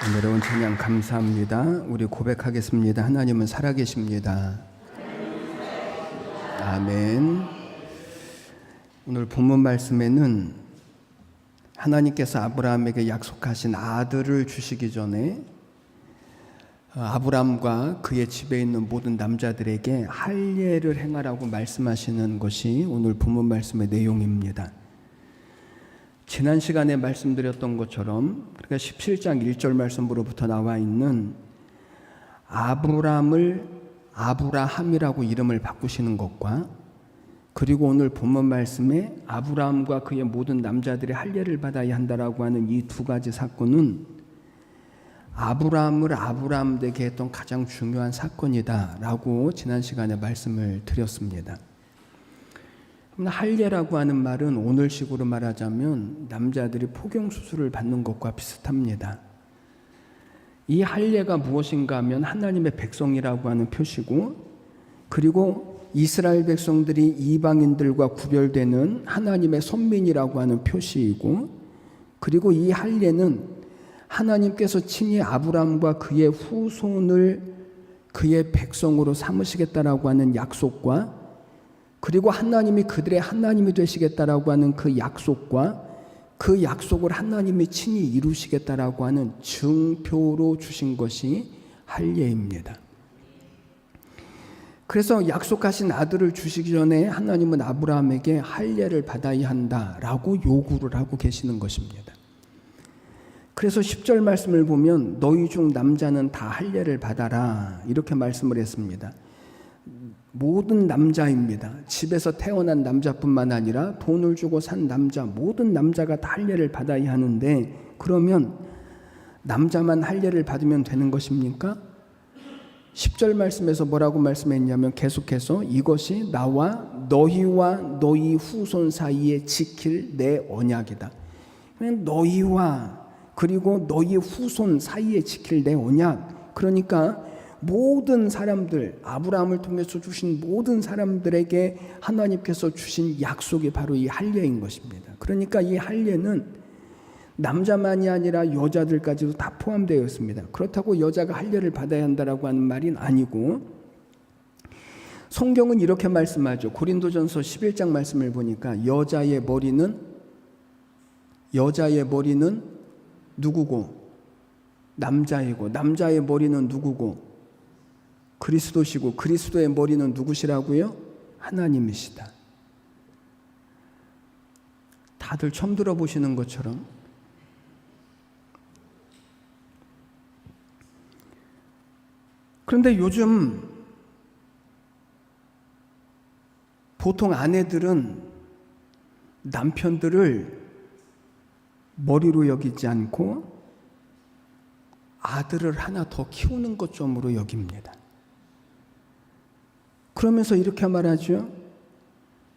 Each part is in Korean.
은혜로운 찬양 감사합니다. 우리 고백하겠습니다. 하나님은 살아계십니다. 아멘. 오늘 본문 말씀에는 하나님께서 아브라함에게 약속하신 아들을 주시기 전에 아브라함과 그의 집에 있는 모든 남자들에게 할례를 행하라고 말씀하시는 것이 오늘 본문 말씀의 내용입니다. 지난 시간에 말씀드렸던 것처럼 그러니까 17장 1절 말씀으로부터 나와 있는 아브람을 아브라함이라고 이름을 바꾸시는 것과 그리고 오늘 본문 말씀에 아브라함과 그의 모든 남자들이 할례를 받아야 한다라고 하는 이 두 가지 사건은 아브라함을 아브라함 되게 했던 가장 중요한 사건이다라고 지난 시간에 말씀을 드렸습니다. 할례라고 하는 말은 오늘식으로 말하자면 남자들이 포경수술을 받는 것과 비슷합니다. 이 할례가 무엇인가 하면 하나님의 백성이라고 하는 표시고 그리고 이스라엘 백성들이 이방인들과 구별되는 하나님의 선민이라고 하는 표시이고 그리고 이 할례는 하나님께서 친히 아브라함과 그의 후손을 그의 백성으로 삼으시겠다라고 하는 약속과 그리고 하나님이 그들의 하나님이 되시겠다라고 하는 그 약속과 그 약속을 하나님이 친히 이루시겠다라고 하는 증표로 주신 것이 할례입니다. 그래서 약속하신 아들을 주시기 전에 하나님은 아브라함에게 할례를 받아야 한다라고 요구를 하고 계시는 것입니다. 그래서 10절 말씀을 보면 너희 중 남자는 다 할례를 받아라 이렇게 말씀을 했습니다. 모든 남자입니다. 집에서 태어난 남자뿐만 아니라 돈을 주고 산 남자 모든 남자가 다 할례를 받아야 하는데 그러면 남자만 할례를 받으면 되는 것입니까? 10절 말씀에서 뭐라고 말씀했냐면 계속해서 이것이 나와 너희와 너희 후손 사이에 지킬 내 언약이다. 너희와 그리고 너희 후손 사이에 지킬 내 언약 그러니까 모든 사람들 아브라함을 통해서 주신 모든 사람들에게 하나님께서 주신 약속이 바로 이 할례인 것입니다. 그러니까 이 할례는 남자만이 아니라 여자들까지도 다 포함되어 있습니다. 그렇다고 여자가 할례를 받아야 한다라고 하는 말은 아니고 성경은 이렇게 말씀하죠. 고린도전서 11장 말씀을 보니까 여자의 머리는 누구고 남자이고 남자의 머리는 누구고 그리스도시고 그리스도의 머리는 누구시라고요? 하나님이시다. 다들 처음 들어보시는 것처럼 그런데 요즘 보통 아내들은 남편들을 머리로 여기지 않고 아들을 하나 더 키우는 것점으로 여깁니다. 그러면서 이렇게 말하죠.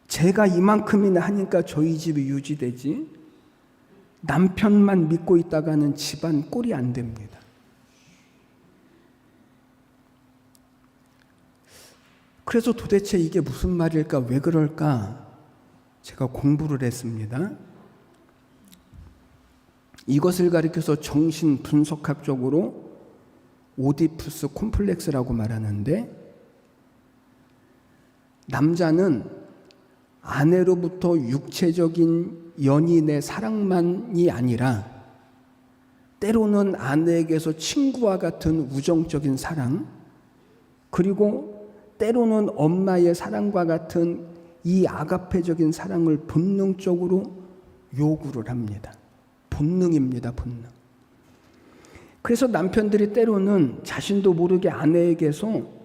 제가 이만큼이나 하니까 저희 집이 유지되지 남편만 믿고 있다가는 집안 꼴이 안 됩니다. 그래서 도대체 이게 무슨 말일까? 왜 그럴까? 제가 공부를 했습니다. 이것을 가리켜서 정신분석학적으로 오디푸스 콤플렉스라고 말하는데 남자는 아내로부터 육체적인 연인의 사랑만이 아니라 때로는 아내에게서 친구와 같은 우정적인 사랑 그리고 때로는 엄마의 사랑과 같은 이 아가페적인 사랑을 본능적으로 요구를 합니다. 본능입니다. 본능. 그래서 남편들이 때로는 자신도 모르게 아내에게서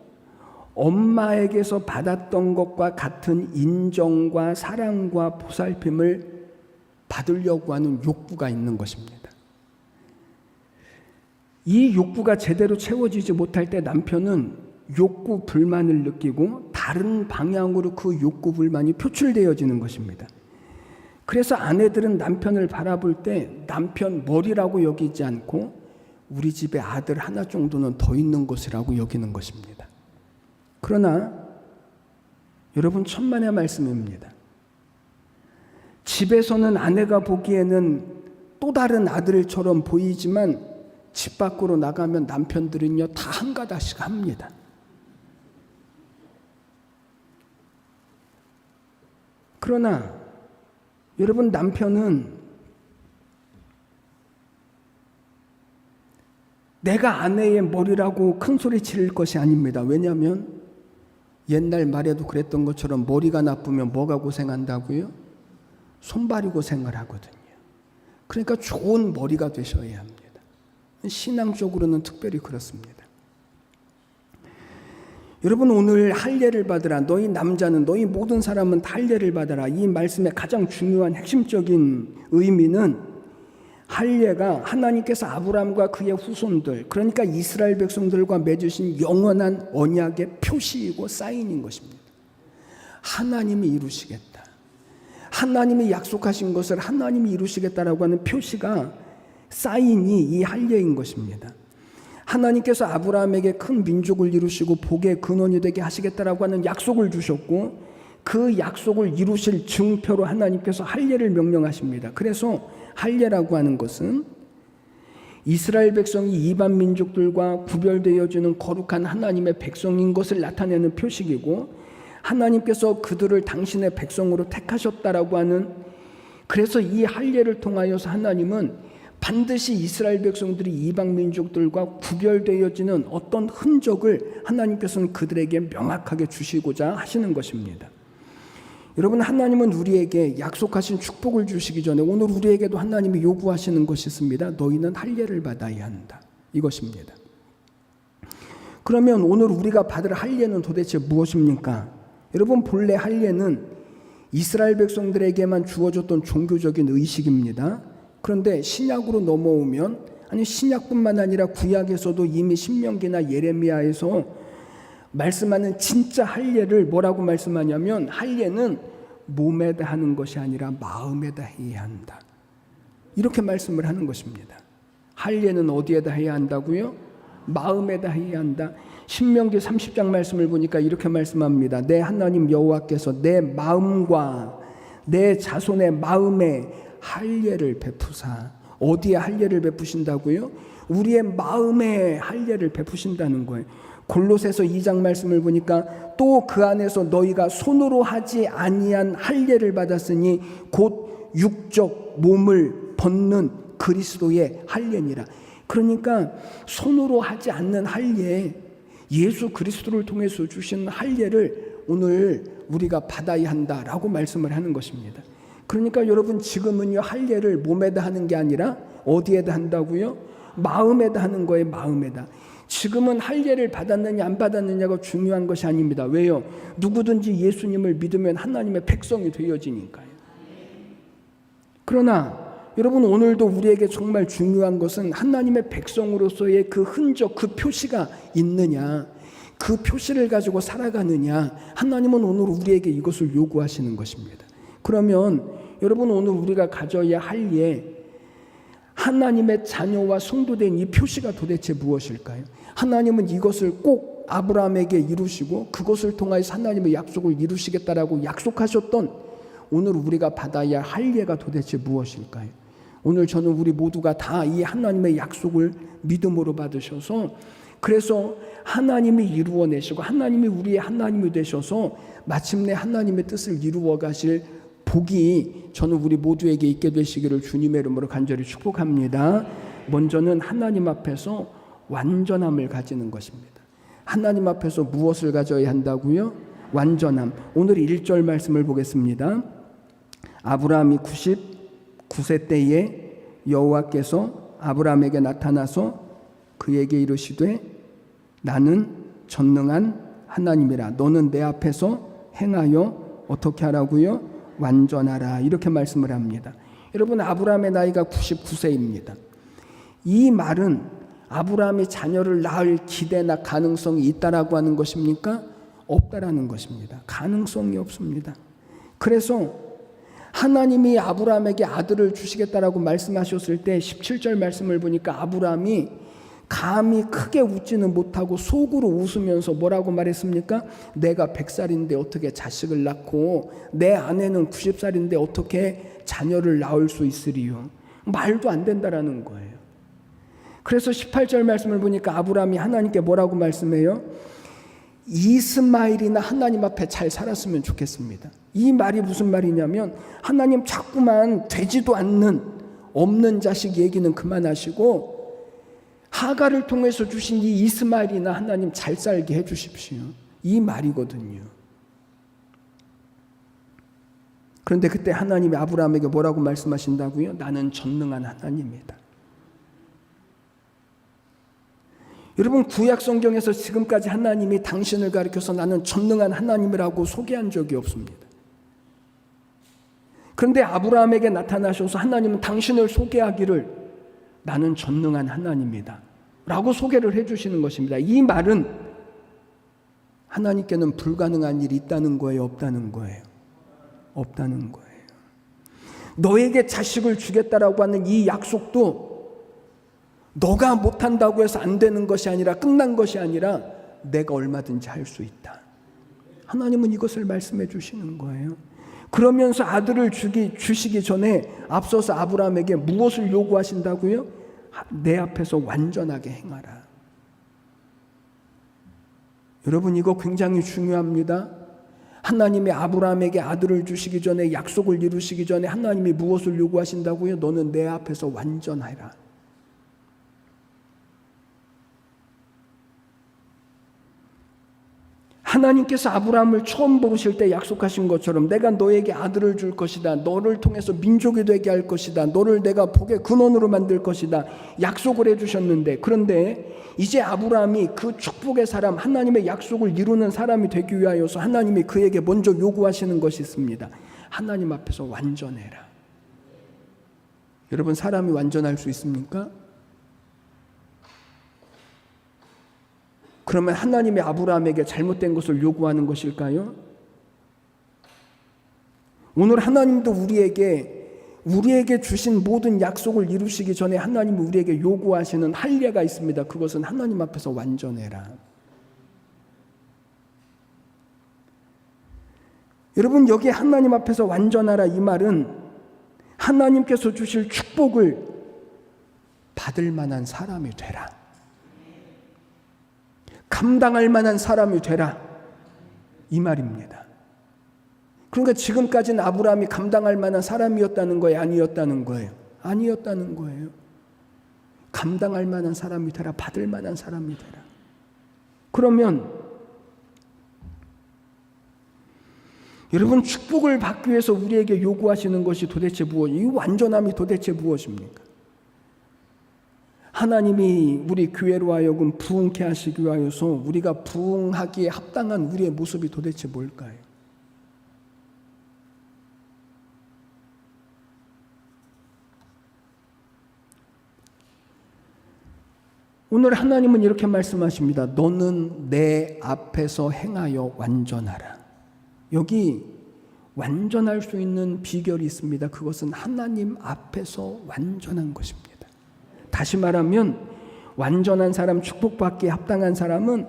엄마에게서 받았던 것과 같은 인정과 사랑과 보살핌을 받으려고 하는 욕구가 있는 것입니다. 이 욕구가 제대로 채워지지 못할 때 남편은 욕구 불만을 느끼고 다른 방향으로 그 욕구 불만이 표출되어지는 것입니다. 그래서 아내들은 남편을 바라볼 때 남편 머리라고 여기지 않고 우리 집에 아들 하나 정도는 더 있는 것이라고 여기는 것입니다. 그러나 여러분 천만의 말씀입니다. 집에서는 아내가 보기에는 또 다른 아들처럼 보이지만 집 밖으로 나가면 남편들은요 다 한 가닥씩 합니다. 그러나 여러분, 남편은 내가 아내의 머리라고 큰 소리 지를 것이 아닙니다. 왜냐하면 옛날 말에도 그랬던 것처럼 머리가 나쁘면 뭐가 고생한다고요? 손발이 고생을 하거든요. 그러니까 좋은 머리가 되셔야 합니다. 신앙적으로는 특별히 그렇습니다. 여러분, 오늘 할례를 받으라. 너희 남자는, 너희 모든 사람은 다 할례를 받아라. 이 말씀의 가장 중요한 핵심적인 의미는 할례가 하나님께서 아브라함과 그의 후손들, 그러니까 이스라엘 백성들과 맺으신 영원한 언약의 표시이고 사인인 것입니다. 하나님이 이루시겠다, 하나님이 약속하신 것을 하나님이 이루시겠다라고 하는 표시가, 사인이 이 할례인 것입니다. 하나님께서 아브라함에게 큰 민족을 이루시고 복의 근원이 되게 하시겠다라고 하는 약속을 주셨고, 그 약속을 이루실 증표로 하나님께서 할례를 명령하십니다. 그래서 할례라고 하는 것은 이스라엘 백성이 이방 민족들과 구별되어지는 거룩한 하나님의 백성인 것을 나타내는 표식이고, 하나님께서 그들을 당신의 백성으로 택하셨다라고 하는, 그래서 이 할례를 통하여서 하나님은 반드시 이스라엘 백성들이 이방 민족들과 구별되어지는 어떤 흔적을 하나님께서는 그들에게 명확하게 주시고자 하시는 것입니다. 여러분, 하나님은 우리에게 약속하신 축복을 주시기 전에 오늘 우리에게도 하나님이 요구하시는 것이 있습니다. 너희는 할례를 받아야 한다, 이것입니다. 그러면 오늘 우리가 받을 할례는 도대체 무엇입니까? 여러분, 본래 할례는 이스라엘 백성들에게만 주어졌던 종교적인 의식입니다. 그런데 신약으로 넘어오면, 아니 신약뿐만 아니라 구약에서도 이미 신명기나 예레미야에서 말씀하는 진짜 할례를 뭐라고 말씀하냐면, 할례는 몸에다 하는 것이 아니라 마음에다 해야 한다, 이렇게 말씀을 하는 것입니다. 할례는 어디에다 해야 한다고요? 마음에다 해야 한다. 신명기 30장 말씀을 보니까 이렇게 말씀합니다. 내 하나님 여호와께서 내 마음과 내 자손의 마음에 할례를 베푸사. 어디에 할례를 베푸신다고요? 우리의 마음에 할례를 베푸신다는 거예요. 골로새서 2장 말씀을 보니까 또 그 안에서 너희가 손으로 하지 아니한 할례를 받았으니 곧 육적 몸을 벗는 그리스도의 할례니라. 그러니까 손으로 하지 않는 할례, 예수 그리스도를 통해서 주신 할례를 오늘 우리가 받아야 한다라고 말씀을 하는 것입니다. 그러니까 여러분, 지금은요 할례를 몸에다 하는 게 아니라 어디에다 한다고요? 마음에다 하는 거예요. 마음에다. 지금은 할례를 받았느냐 안 받았느냐가 중요한 것이 아닙니다. 왜요? 누구든지 예수님을 믿으면 하나님의 백성이 되어지니까요. 그러나 여러분, 오늘도 우리에게 정말 중요한 것은 하나님의 백성으로서의 그 흔적, 그 표시가 있느냐, 그 표시를 가지고 살아가느냐, 하나님은 오늘 우리에게 이것을 요구하시는 것입니다. 그러면 여러분, 오늘 우리가 가져야 할 하나님의 자녀와 성도된 이 표시가 도대체 무엇일까요? 하나님은 이것을 꼭 아브라함에게 이루시고 그것을 통하여서 하나님의 약속을 이루시겠다라고 약속하셨던 오늘 우리가 받아야 할 예가 도대체 무엇일까요? 오늘 저는 우리 모두가 다 이 하나님의 약속을 믿음으로 받으셔서, 그래서 하나님이 이루어내시고 하나님이 우리의 하나님이 되셔서 마침내 하나님의 뜻을 이루어 가실 복이 저는 우리 모두에게 있게 되시기를 주님의 이름으로 간절히 축복합니다. 먼저는 하나님 앞에서 완전함을 가지는 것입니다. 하나님 앞에서 무엇을 가져야 한다고요? 완전함. 오늘 1절 말씀을 보겠습니다. 아브라함이 99세 때에 여호와께서 아브라함에게 나타나서 그에게 이르시되 나는 전능한 하나님이라. 너는 내 앞에서 행하여 어떻게 하라고요? 완전하라. 이렇게 말씀을 합니다. 여러분, 아브라함의 나이가 99세입니다. 이 말은 아브라함이 자녀를 낳을 기대나 가능성이 있다라고 하는 것입니까? 없다라는 것입니다. 가능성이 없습니다. 그래서 하나님이 아브라함에게 아들을 주시겠다라고 말씀하셨을 때 17절 말씀을 보니까 아브라함이 감히 크게 웃지는 못하고 속으로 웃으면서 뭐라고 말했습니까? 내가 100살인데 어떻게 자식을 낳고 내 아내는 90살인데 어떻게 자녀를 낳을 수 있으리요? 말도 안 된다라는 거예요. 그래서 18절 말씀을 보니까 아브라함이 하나님께 뭐라고 말씀해요? 이스마엘이나 하나님 앞에 잘 살았으면 좋겠습니다. 이 말이 무슨 말이냐면 하나님 자꾸만 되지도 않는 없는 자식 얘기는 그만하시고 하가를 통해서 주신 이 이스마엘이나 하나님 잘 살게 해주십시오. 이 말이거든요. 그런데 그때 하나님이 아브라함에게 뭐라고 말씀하신다고요? 나는 전능한 하나님이다. 여러분, 구약 성경에서 지금까지 하나님이 당신을 가리켜서 나는 전능한 하나님이라고 소개한 적이 없습니다. 그런데 아브라함에게 나타나셔서 하나님은 당신을 소개하기를 나는 전능한 하나님이다 라고 소개를 해주시는 것입니다. 이 말은 하나님께는 불가능한 일이 있다는 거예요, 없다는 거예요? 없다는 거예요. 너에게 자식을 주겠다라고 하는 이 약속도 너가 못한다고 해서 안 되는 것이 아니라 끝난 것이 아니라 내가 얼마든지 할 수 있다. 하나님은 이것을 말씀해 주시는 거예요. 그러면서 아들을 주시기 전에 앞서서 아브라함에게 무엇을 요구하신다고요? 내 앞에서 완전하게 행하라. 여러분, 이거 굉장히 중요합니다. 하나님이 아브라함에게 아들을 주시기 전에, 약속을 이루시기 전에 하나님이 무엇을 요구하신다고요? 너는 내 앞에서 완전하라. 하나님께서 아브라함을 처음 부르실 때 약속하신 것처럼 내가 너에게 아들을 줄 것이다. 너를 통해서 민족이 되게 할 것이다. 너를 내가 복의 근원으로 만들 것이다. 약속을 해주셨는데, 그런데 이제 아브라함이 그 축복의 사람, 하나님의 약속을 이루는 사람이 되기 위하여서 하나님이 그에게 먼저 요구하시는 것이 있습니다. 하나님 앞에서 완전해라. 여러분, 사람이 완전할 수 있습니까? 그러면 하나님이 아브라함에게 잘못된 것을 요구하는 것일까요? 오늘 하나님도 우리에게 주신 모든 약속을 이루시기 전에 하나님이 우리에게 요구하시는 할례가 있습니다. 그것은 하나님 앞에서 완전해라. 여러분, 여기 하나님 앞에서 완전하라 이 말은 하나님께서 주실 축복을 받을 만한 사람이 되라. 감당할 만한 사람이 되라. 이 말입니다. 그러니까 지금까지는 아브라함이 감당할 만한 사람이었다는 거예요? 아니었다는 거예요? 아니었다는 거예요. 감당할 만한 사람이 되라. 받을 만한 사람이 되라. 그러면 여러분, 축복을 받기 위해서 우리에게 요구하시는 것이 도대체 이 완전함이 도대체 무엇입니까? 하나님이 우리 교회로 하여금 부흥케 하시기 위하여서 우리가 부흥하기에 합당한 우리의 모습이 도대체 뭘까요? 오늘 하나님은 이렇게 말씀하십니다. 너는 내 앞에서 행하여 완전하라. 여기 완전할 수 있는 비결이 있습니다. 그것은 하나님 앞에서 완전한 것입니다. 다시 말하면 완전한 사람, 축복받기에 합당한 사람은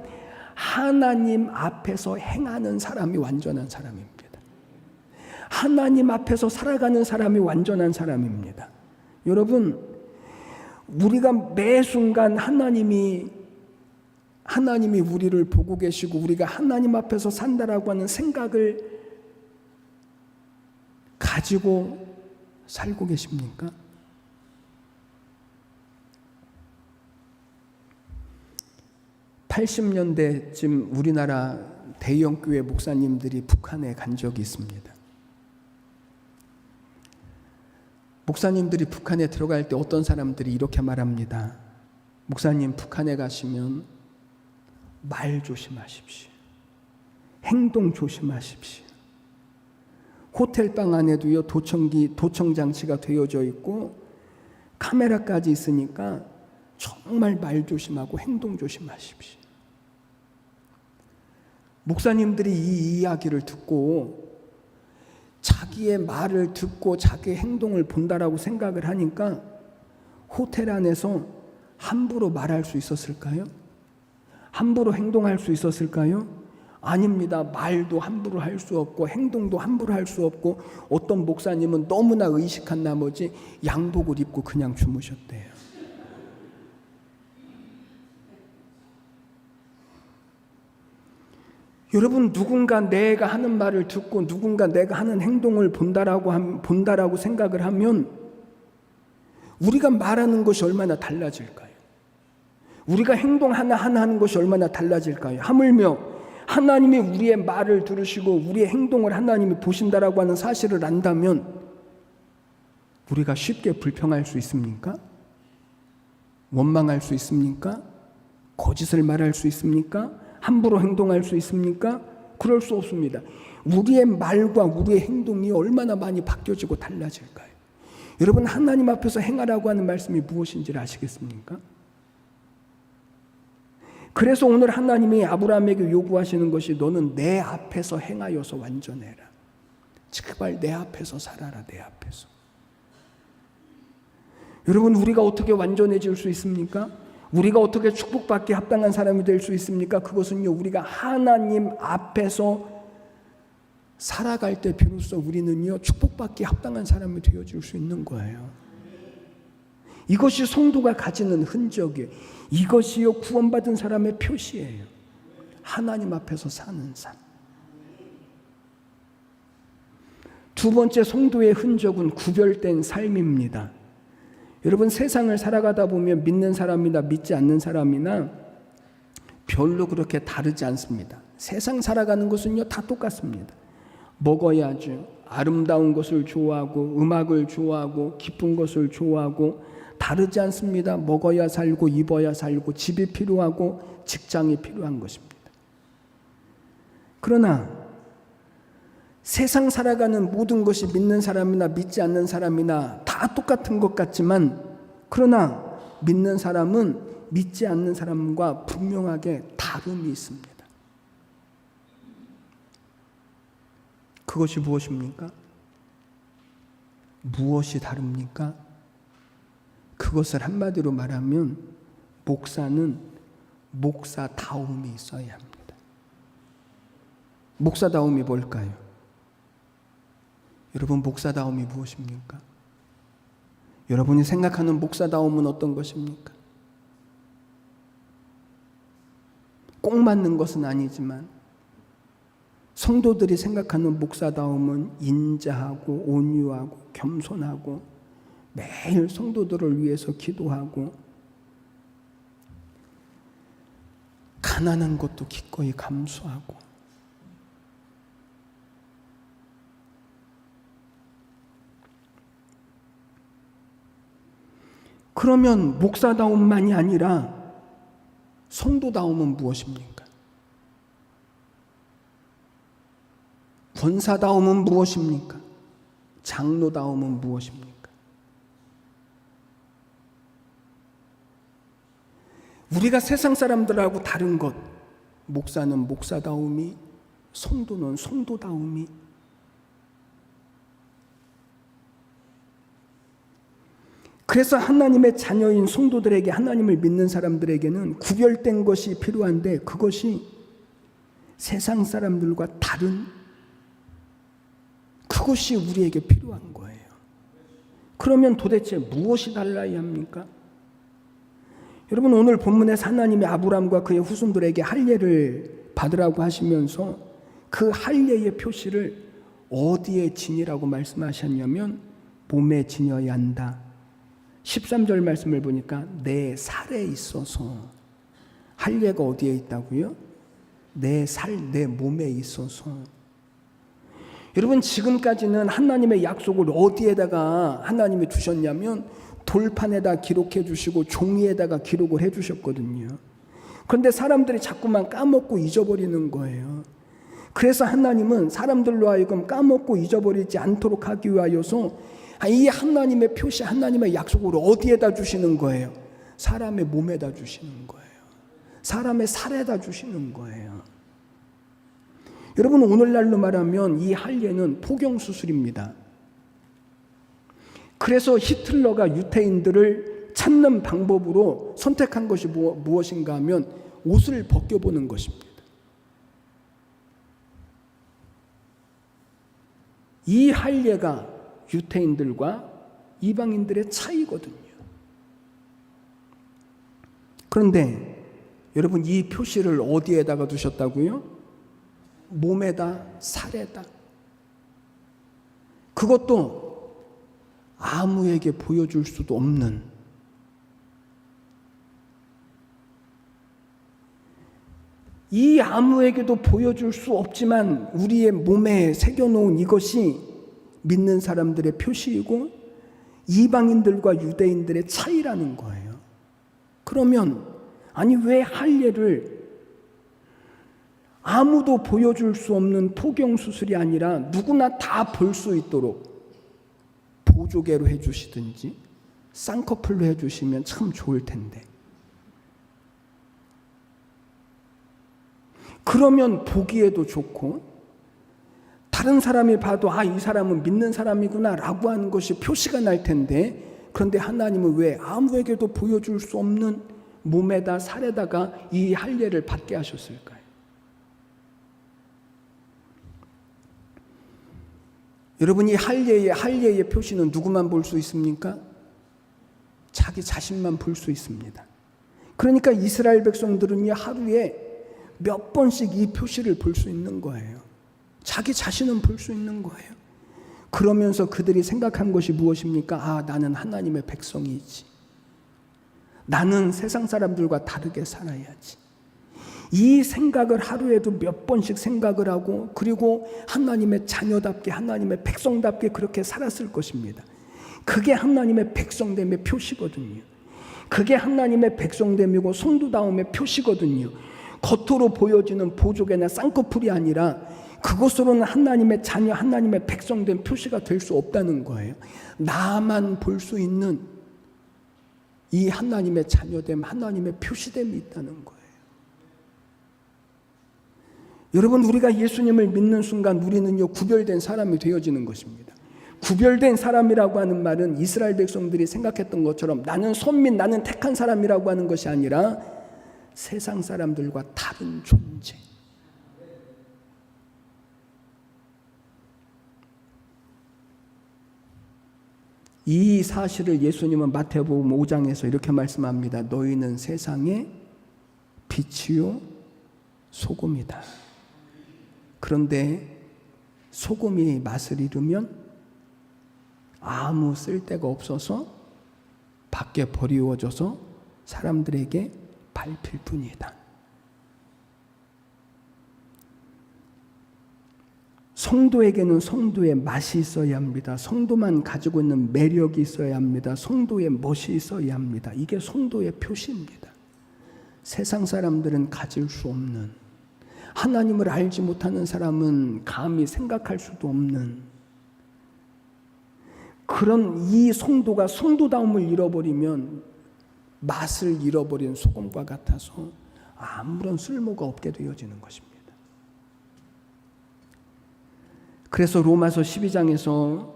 하나님 앞에서 행하는 사람이 완전한 사람입니다. 하나님 앞에서 살아가는 사람이 완전한 사람입니다. 여러분, 우리가 매 순간 하나님이 우리를 보고 계시고 우리가 하나님 앞에서 산다라고 하는 생각을 가지고 살고 계십니까? (80년대쯤) 우리나라 대형 교회 목사님들이 북한에 간 적이 있습니다. 목사님들이 북한에 들어갈 때 어떤 사람들이 이렇게 말합니다. 목사님, 북한에 가시면 말 조심하십시오. 행동 조심하십시오. 호텔방 안에도요, 도청 장치가 되어져 있고 카메라까지 있으니까 정말 말 조심하고 행동 조심하십시오. 목사님들이 이 이야기를 듣고 자기의 말을 듣고 자기의 행동을 본다라고 생각을 하니까 호텔 안에서 함부로 말할 수 있었을까요? 함부로 행동할 수 있었을까요? 아닙니다. 말도 함부로 할 수 없고 행동도 함부로 할 수 없고 어떤 목사님은 너무나 의식한 나머지 양복을 입고 그냥 주무셨대요. 여러분, 누군가 내가 하는 말을 듣고 누군가 내가 하는 행동을 본다라고 생각을 하면 우리가 말하는 것이 얼마나 달라질까요? 우리가 행동 하나하나 하는 것이 얼마나 달라질까요? 하물며 하나님이 우리의 말을 들으시고 우리의 행동을 하나님이 보신다라고 하는 사실을 안다면 우리가 쉽게 불평할 수 있습니까? 원망할 수 있습니까? 거짓을 말할 수 있습니까? 함부로 행동할 수 있습니까? 그럴 수 없습니다. 우리의 말과 우리의 행동이 얼마나 많이 바뀌어지고 달라질까요? 여러분, 하나님 앞에서 행하라고 하는 말씀이 무엇인지를 아시겠습니까? 그래서 오늘 하나님이 아브라함에게 요구하시는 것이 너는 내 앞에서 행하여서 완전해라. 제발 내 앞에서 살아라. 내 앞에서. 여러분, 우리가 어떻게 완전해질 수 있습니까? 우리가 어떻게 축복받기 합당한 사람이 될 수 있습니까? 그것은요, 우리가 하나님 앞에서 살아갈 때 비로소 우리는요, 축복받기 합당한 사람이 되어질 수 있는 거예요. 이것이 성도가 가지는 흔적이에요. 이것이요, 구원받은 사람의 표시예요. 하나님 앞에서 사는 삶. 두 번째, 성도의 흔적은 구별된 삶입니다. 여러분, 세상을 살아가다 보면 믿는 사람이나 믿지 않는 사람이나 별로 그렇게 다르지 않습니다. 세상 살아가는 것은요, 다 똑같습니다. 먹어야죠. 아름다운 것을 좋아하고 음악을 좋아하고 기쁜 것을 좋아하고 다르지 않습니다. 먹어야 살고 입어야 살고 집이 필요하고 직장이 필요한 것입니다. 그러나 세상 살아가는 모든 것이 믿는 사람이나 믿지 않는 사람이나 다 똑같은 것 같지만, 그러나 믿는 사람은 믿지 않는 사람과 분명하게 다름이 있습니다. 그것이 무엇입니까? 무엇이 다릅니까? 그것을 한마디로 말하면 목사는 목사다움이 있어야 합니다. 목사다움이 뭘까요? 여러분, 목사다움이 무엇입니까? 여러분이 생각하는 목사다움은 어떤 것입니까? 꼭 맞는 것은 아니지만 성도들이 생각하는 목사다움은 인자하고 온유하고 겸손하고 매일 성도들을 위해서 기도하고 가난한 것도 기꺼이 감수하고, 그러면 목사다움만이 아니라 성도다움은 무엇입니까? 권사다움은 무엇입니까? 장로다움은 무엇입니까? 우리가 세상 사람들하고 다른 것, 목사는 목사다움이, 성도는 성도다움이. 그래서 하나님의 자녀인 성도들에게, 하나님을 믿는 사람들에게는 구별된 것이 필요한데, 그것이 세상 사람들과 다른, 그것이 우리에게 필요한 거예요. 그러면 도대체 무엇이 달라야 합니까? 여러분, 오늘 본문에서 하나님이 아브라함과 그의 후손들에게 할례를 받으라고 하시면서 그 할례의 표시를 어디에 지니라고 말씀하셨냐면 몸에 지녀야 한다. 13절 말씀을 보니까 내 살에 있어서. 할례가 어디에 있다고요? 내 살, 내 몸에 있어서. 여러분, 지금까지는 하나님의 약속을 어디에다가 하나님이 두셨냐면 돌판에다 기록해 주시고 종이에다가 기록을 해 주셨거든요. 그런데 사람들이 자꾸만 까먹고 잊어버리는 거예요. 그래서 하나님은 사람들로 하여금 까먹고 잊어버리지 않도록 하기 위하여서 이 하나님의 표시, 하나님의 약속을 어디에다 주시는 거예요? 사람의 몸에다 주시는 거예요. 사람의 살에다 주시는 거예요. 여러분, 오늘날로 말하면 이 할례는 포경수술입니다. 그래서 히틀러가 유태인들을 찾는 방법으로 선택한 것이 무엇인가 하면 옷을 벗겨보는 것입니다. 이 할례가 유태인들과 이방인들의 차이거든요. 그런데 여러분, 이 표시를 어디에다가 두셨다고요? 몸에다 살에다. 그것도 아무에게 보여줄 수도 없는, 이 아무에게도 보여줄 수 없지만 우리의 몸에 새겨놓은 이것이 믿는 사람들의 표시이고 이방인들과 유대인들의 차이라는 거예요. 그러면 아니 왜 할례를 아무도 보여줄 수 없는 포경수술이 아니라 누구나 다 볼 수 있도록 보조개로 해주시든지 쌍꺼풀로 해주시면 참 좋을 텐데, 그러면 보기에도 좋고 다른 사람이 봐도 아, 이 사람은 믿는 사람이구나 라고 하는 것이 표시가 날 텐데, 그런데 하나님은 왜 아무에게도 보여줄 수 없는 몸에다 살에다가 이 할례를 받게 하셨을까요? 여러분, 이 할례의 표시는 누구만 볼 수 있습니까? 자기 자신만 볼 수 있습니다. 그러니까 이스라엘 백성들은 이 하루에 몇 번씩 이 표시를 볼 수 있는 거예요. 자기 자신은 볼 수 있는 거예요. 그러면서 그들이 생각한 것이 무엇입니까? 아, 나는 하나님의 백성이지. 나는 세상 사람들과 다르게 살아야지. 이 생각을 하루에도 몇 번씩 생각을 하고, 그리고 하나님의 자녀답게, 하나님의 백성답게 그렇게 살았을 것입니다. 그게 하나님의 백성됨의 표시거든요. 그게 하나님의 백성됨이고 성도다움의 표시거든요. 겉으로 보여지는 보조개나 쌍꺼풀이 아니라 그것으로는 하나님의 자녀, 하나님의 백성된 표시가 될 수 없다는 거예요. 나만 볼 수 있는 이 하나님의 자녀됨, 하나님의 표시됨이 있다는 거예요. 여러분, 우리가 예수님을 믿는 순간 우리는요, 구별된 사람이 되어지는 것입니다. 구별된 사람이라고 하는 말은 이스라엘 백성들이 생각했던 것처럼 나는 선민, 나는 택한 사람이라고 하는 것이 아니라 세상 사람들과 다른 존재. 이 사실을 예수님은 마태복음 5장에서 이렇게 말씀합니다. 너희는 세상의 빛이요 소금이다. 그런데 소금이 맛을 잃으면 아무 쓸데가 없어서 밖에 버리워져서 사람들에게 밟힐 뿐이다. 성도에게는 성도의 맛이 있어야 합니다. 성도만 가지고 있는 매력이 있어야 합니다. 성도의 멋이 있어야 합니다. 이게 성도의 표시입니다. 세상 사람들은 가질 수 없는, 하나님을 알지 못하는 사람은 감히 생각할 수도 없는 그런 이 성도가 성도다움을 잃어버리면 맛을 잃어버린 소금과 같아서 아무런 쓸모가 없게 되어지는 것입니다. 그래서 로마서 12장에서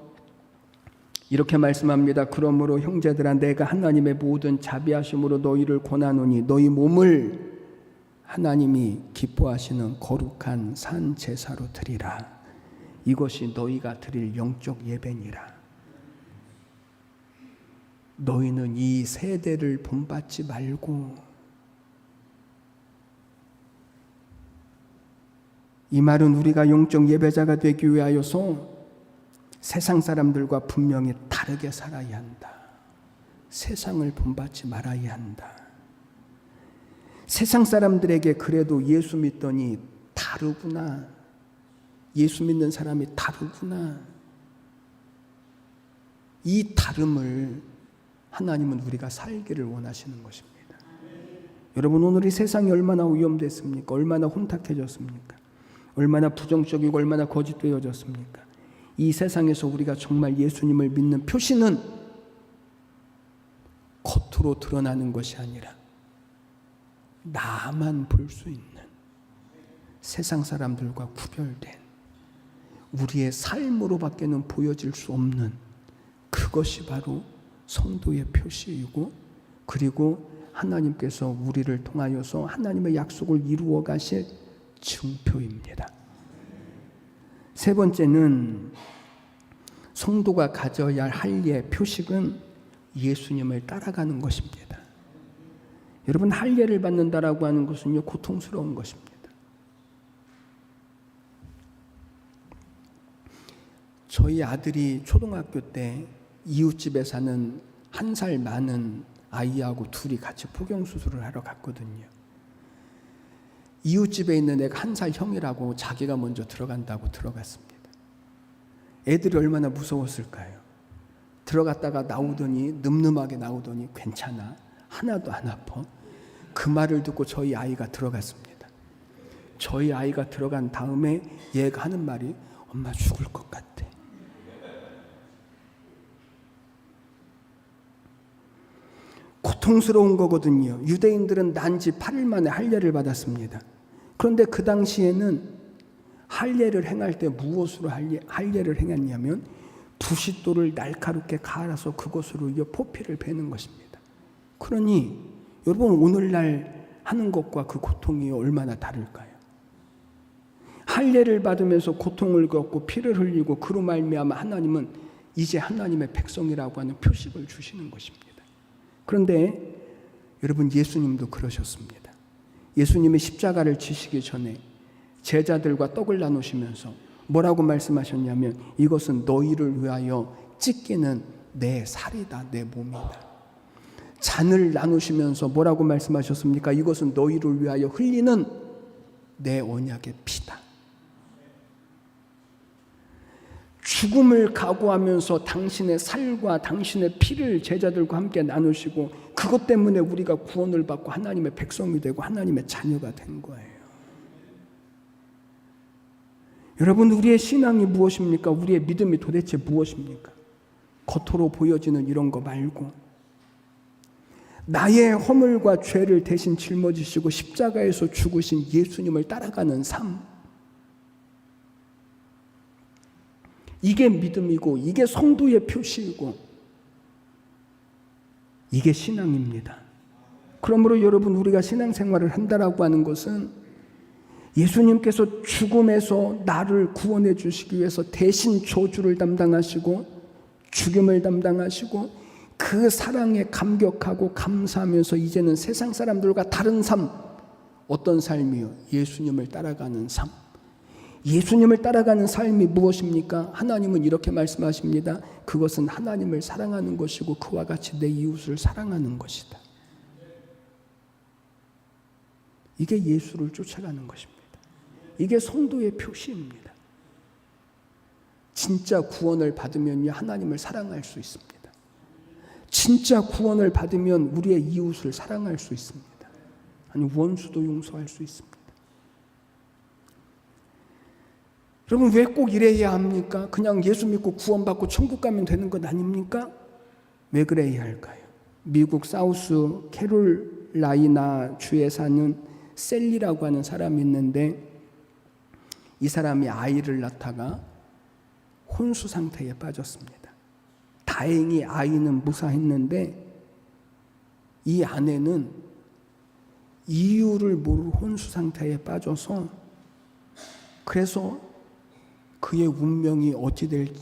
이렇게 말씀합니다. 그러므로 형제들아, 내가 하나님의 모든 자비하심으로 너희를 권하노니 너희 몸을 하나님이 기뻐하시는 거룩한 산 제사로 드리라. 이것이 너희가 드릴 영적 예배니라. 너희는 이 세대를 본받지 말고, 이 말은 우리가 영적 예배자가 되기 위하여서 세상 사람들과 분명히 다르게 살아야 한다. 세상을 본받지 말아야 한다. 세상 사람들에게 그래도 예수 믿더니 다르구나, 예수 믿는 사람이 다르구나, 이 다름을 하나님은 우리가 살기를 원하시는 것입니다. 여러분, 오늘 이 세상이 얼마나 위험됐습니까? 얼마나 혼탁해졌습니까? 얼마나 부정적이고 얼마나 거짓되어졌습니까? 이 세상에서 우리가 정말 예수님을 믿는 표시는 겉으로 드러나는 것이 아니라 나만 볼 수 있는, 세상 사람들과 구별된, 우리의 삶으로밖에는 보여질 수 없는 그것이 바로 성도의 표시이고, 그리고 하나님께서 우리를 통하여서 하나님의 약속을 이루어 가실 증표입니다. 세 번째는 성도가 가져야 할 할례 표식은 예수님을 따라가는 것입니다. 여러분, 할례를 받는다라고 하는 것은요, 고통스러운 것입니다. 저희 아들이 초등학교 때 이웃집에 사는 1살 많은 아이하고 둘이 같이 포경수술을 하러 갔거든요. 이웃집에 있는 애가 1살 형이라고 자기가 먼저 들어간다고 들어갔습니다. 애들이 얼마나 무서웠을까요? 들어갔다가 나오더니 늠름하게 나오더니 괜찮아, 하나도 안 아파. 그 말을 듣고 저희 아이가 들어갔습니다. 저희 아이가 들어간 다음에 얘가 하는 말이 엄마 죽을 것 같아. 고통스러운 거거든요. 유대인들은 난지 8일 만에 할례를 받았습니다. 그런데 그 당시에는 할례를 행할 때 무엇으로 할례를 행했냐면 부싯돌을 날카롭게 갈아서 그것으로 포피를 베는 것입니다. 그러니 여러분 오늘날 하는 것과 그 고통이 얼마나 다를까요? 할례를 받으면서 고통을 겪고 피를 흘리고 그로 말미암아 하나님은 이제 하나님의 백성이라고 하는 표식을 주시는 것입니다. 그런데 여러분 예수님도 그러셨습니다. 예수님이 십자가를 지시기 전에 제자들과 떡을 나누시면서 뭐라고 말씀하셨냐면 이것은 너희를 위하여 찢기는 내 살이다, 내 몸이다. 잔을 나누시면서 뭐라고 말씀하셨습니까? 이것은 너희를 위하여 흘리는 내 언약의 피다. 죽음을 각오하면서 당신의 살과 당신의 피를 제자들과 함께 나누시고 그것 때문에 우리가 구원을 받고 하나님의 백성이 되고 하나님의 자녀가 된 거예요. 여러분 우리의 신앙이 무엇입니까? 우리의 믿음이 도대체 무엇입니까? 겉으로 보여지는 이런 거 말고 나의 허물과 죄를 대신 짊어지시고 십자가에서 죽으신 예수님을 따라가는 삶, 이게 믿음이고 이게 성도의 표시이고 이게 신앙입니다. 그러므로 여러분 우리가 신앙생활을 한다라고 하는 것은 예수님께서 죽음에서 나를 구원해 주시기 위해서 대신 저주를 담당하시고 죽임을 담당하시고 그 사랑에 감격하고 감사하면서 이제는 세상 사람들과 다른 삶, 어떤 삶이요? 예수님을 따라가는 삶. 예수님을 따라가는 삶이 무엇입니까? 하나님은 이렇게 말씀하십니다. 그것은 하나님을 사랑하는 것이고 그와 같이 내 이웃을 사랑하는 것이다. 이게 예수를 쫓아가는 것입니다. 이게 성도의 표시입니다. 진짜 구원을 받으면요, 하나님을 사랑할 수 있습니다. 진짜 구원을 받으면 우리의 이웃을 사랑할 수 있습니다. 아니, 원수도 용서할 수 있습니다. 여러분 왜 꼭 이래야 합니까? 그냥 예수 믿고 구원받고 천국 가면 되는 것 아닙니까? 왜 그래야 할까요? 미국 사우스 캐롤라이나 주에 사는 셀리라고 하는 사람이 있는데 이 사람이 아이를 낳다가 혼수 상태에 빠졌습니다. 다행히 아이는 무사했는데 이 아내는 이유를 모르고 혼수 상태에 빠져서 그래서 그의 운명이 어찌 될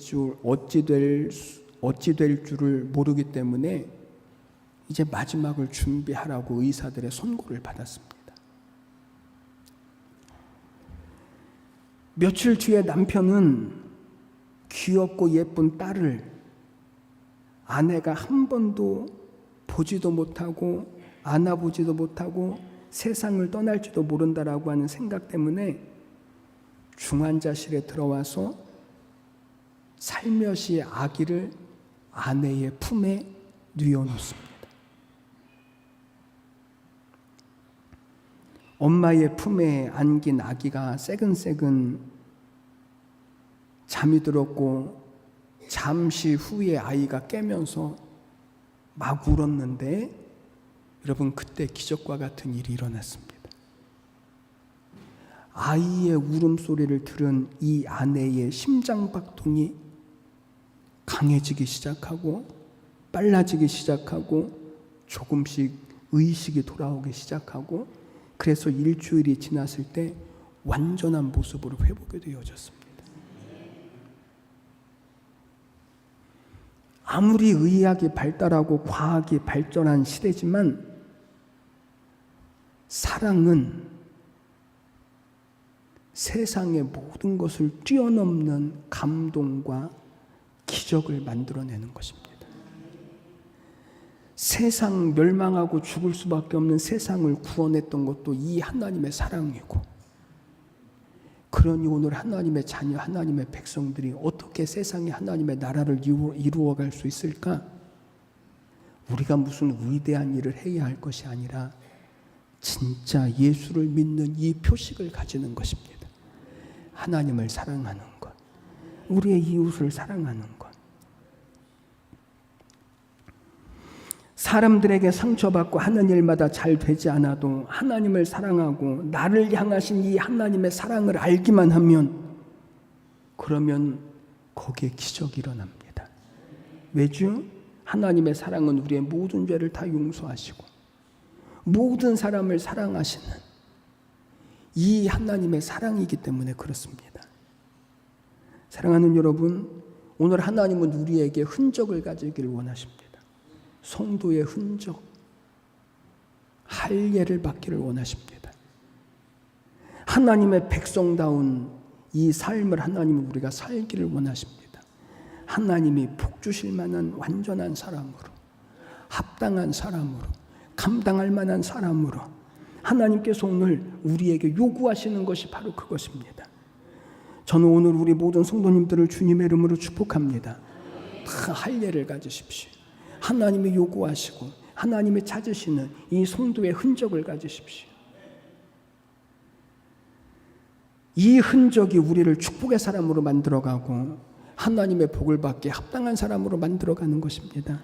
줄을 모르기 때문에 이제 마지막을 준비하라고 의사들의 선고를 받았습니다. 며칠 뒤에 남편은 귀엽고 예쁜 딸을 아내가 한 번도 보지도 못하고 안아보지도 못하고 세상을 떠날지도 모른다라고 하는 생각 때문에 중환자실에 들어와서 살며시 아기를 아내의 품에 뉘어놓습니다. 엄마의 품에 안긴 아기가 새근새근 잠이 들었고 잠시 후에 아이가 깨면서 막 울었는데 여러분 그때 기적과 같은 일이 일어났습니다. 아이의 울음소리를 들은 이 아내의 심장박동이 강해지기 시작하고 빨라지기 시작하고 조금씩 의식이 돌아오기 시작하고 그래서 일주일이 지났을 때 완전한 모습으로 회복이 되어졌습니다. 아무리 의학이 발달하고 과학이 발전한 시대지만 사랑은 세상의 모든 것을 뛰어넘는 감동과 기적을 만들어내는 것입니다. 세상 멸망하고 죽을 수밖에 없는 세상을 구원했던 것도 이 하나님의 사랑이고, 그러니 오늘 하나님의 자녀, 하나님의 백성들이 어떻게 세상에 하나님의 나라를 이루어갈 수 있을까? 우리가 무슨 위대한 일을 해야 할 것이 아니라 진짜 예수를 믿는 이 표식을 가지는 것입니다. 하나님을 사랑하는 것, 우리의 이웃을 사랑하는 것. 사람들에게 상처받고 하는 일마다 잘 되지 않아도 하나님을 사랑하고 나를 향하신 이 하나님의 사랑을 알기만 하면, 그러면 거기에 기적이 일어납니다. 왜죠? 하나님의 사랑은 우리의 모든 죄를 다 용서하시고 모든 사람을 사랑하시는 이 하나님의 사랑이기 때문에 그렇습니다. 사랑하는 여러분, 오늘 하나님은 우리에게 흔적을 가지기를 원하십니다. 성도의 흔적, 할례를 받기를 원하십니다. 하나님의 백성다운 이 삶을 하나님은 우리가 살기를 원하십니다. 하나님이 복 주실 만한 완전한 사람으로, 합당한 사람으로, 감당할 만한 사람으로 하나님께서 오늘 우리에게 요구하시는 것이 바로 그것입니다. 저는 오늘 우리 모든 성도님들을 주님의 이름으로 축복합니다. 다 할례를 가지십시오. 하나님이 요구하시고 하나님이 찾으시는 이 성도의 흔적을 가지십시오. 이 흔적이 우리를 축복의 사람으로 만들어가고 하나님의 복을 받게 합당한 사람으로 만들어가는 것입니다.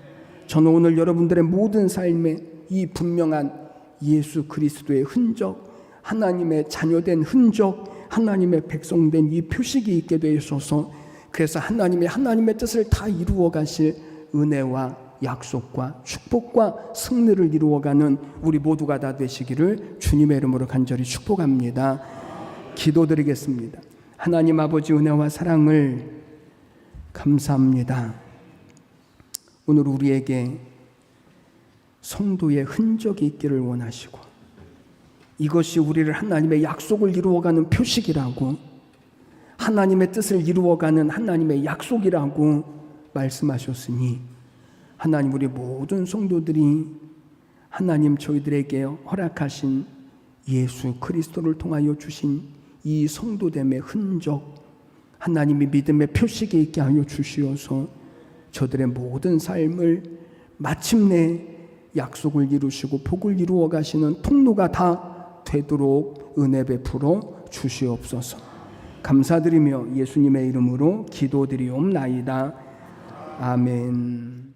저는 오늘 여러분들의 모든 삶에 이 분명한 예수 그리스도의 흔적, 하나님의 자녀된 흔적, 하나님의 백성된 이 표식이 있게 되어서, 그래서 하나님의 뜻을 다 이루어 가실 은혜와 약속과 축복과 승리를 이루어가는 우리 모두가 다 되시기를 주님의 이름으로 간절히 축복합니다. 기도드리겠습니다. 하나님 아버지 은혜와 사랑을 감사합니다. 오늘 우리에게 성도의 흔적이 있기를 원하시고, 이것이 우리를 하나님의 약속을 이루어가는 표식이라고, 하나님의 뜻을 이루어가는 하나님의 약속이라고 말씀하셨으니, 하나님 우리 모든 성도들이 하나님 저희들에게 허락하신 예수 그리스도를 통하여 주신 이 성도됨의 흔적, 하나님이 믿음의 표식이 있게 하여 주시어서 저들의 모든 삶을 마침내 약속을 이루시고 복을 이루어 가시는 통로가 다 되도록 은혜 베풀어 주시옵소서. 감사드리며 예수님의 이름으로 기도드리옵나이다. 아멘.